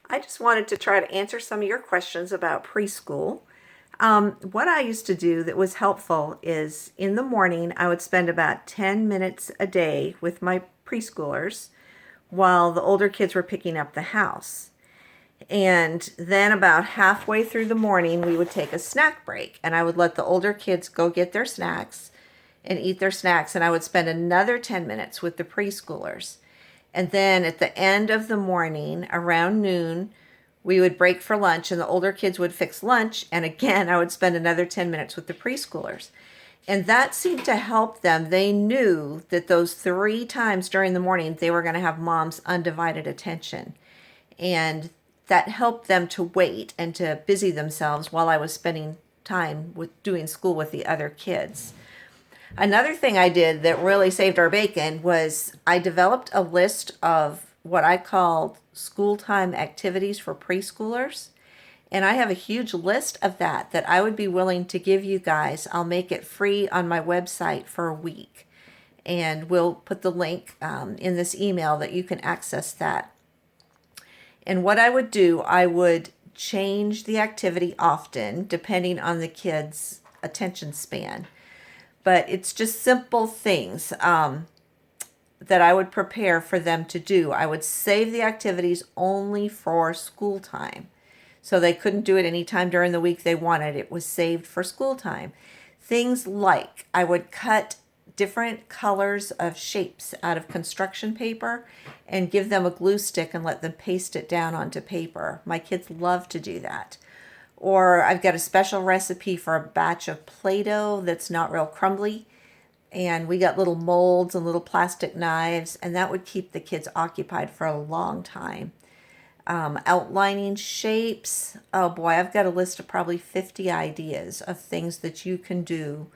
I just wanted to try to answer some of your questions about preschool. What I used to do that was helpful is in the morning, I would spend about 10 minutes a day with my preschoolers while the older kids were picking up the house. And then about halfway through the morning, we would take a snack break, and I would let the older kids go get their snacks and eat their snacks, and I would spend another 10 minutes with the preschoolers. And then at the end of the morning, around noon, we would break for lunch, and the older kids would fix lunch. And again, I would spend another 10 minutes with the preschoolers. And that seemed to help them. They knew that those 3 times during the morning, they were going to have mom's undivided attention. And that helped them to wait and to busy themselves while I was spending time with doing school with the other kids. Another thing I did that really saved our bacon was I developed a list of what I called school time activities for preschoolers. And I have a huge list of that I would be willing to give you guys. I'll make it free on my website for a week. And we'll put the link in this email that you can access that. And what I would do, I would change the activity often depending on the kids' attention span. But it's just simple things that I would prepare for them to do. I would save the activities only for school time. So they couldn't do it any time during the week they wanted. It was saved for school time. Things like I would cut different colors of shapes out of construction paper and give them a glue stick and let them paste it down onto paper. My kids love to do that. Or I've got a special recipe for a batch of Play-Doh that's not real crumbly. And we got little molds and little plastic knives, and that would keep the kids occupied for a long time. Outlining shapes. Oh boy, I've got a list of probably 50 ideas of things that you can do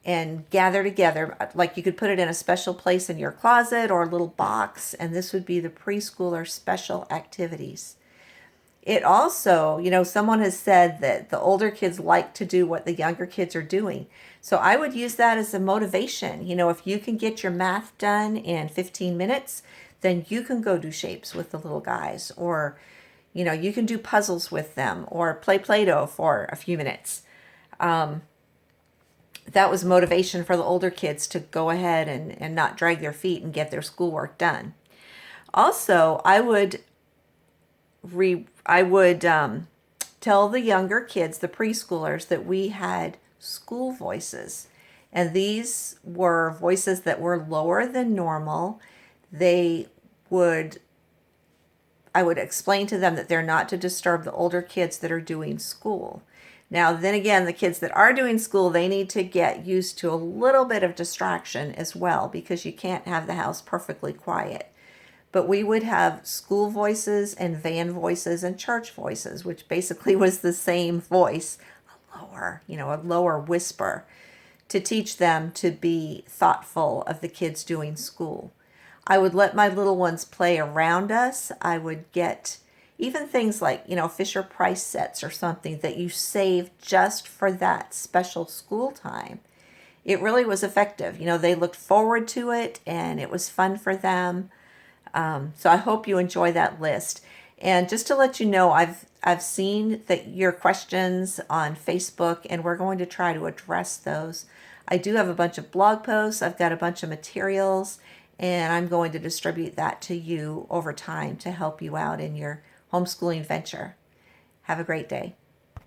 and gather together. Like you could put it in a special place in your closet or a little box, and this would be the preschooler special activities. It also, someone has said that the older kids like to do what the younger kids are doing. So I would use that as a motivation. If you can get your math done in 15 minutes, then you can go do shapes with the little guys. Or, you can do puzzles with them or play Play-Doh for a few minutes. That was motivation for the older kids to go ahead and not drag their feet and get their schoolwork done. Also, I would tell the younger kids, the preschoolers, that we had school voices. And these were voices that were lower than normal. I would explain to them that they're not to disturb the older kids that are doing school. Now, then again, the kids that are doing school, they need to get used to a little bit of distraction as well, because you can't have the house perfectly quiet. But we would have school voices and van voices and church voices, which basically was the same voice, a lower whisper, to teach them to be thoughtful of the kids doing school. I would let my little ones play around us. I would get even things like, Fisher Price sets or something that you save just for that special school time. It really was effective. They looked forward to it and it was fun for them. So I hope you enjoy that list. And just to let you know, I've seen that your questions on Facebook, and we're going to try to address those. I do have a bunch of blog posts. I've got a bunch of materials, and I'm going to distribute that to you over time to help you out in your homeschooling venture. Have a great day.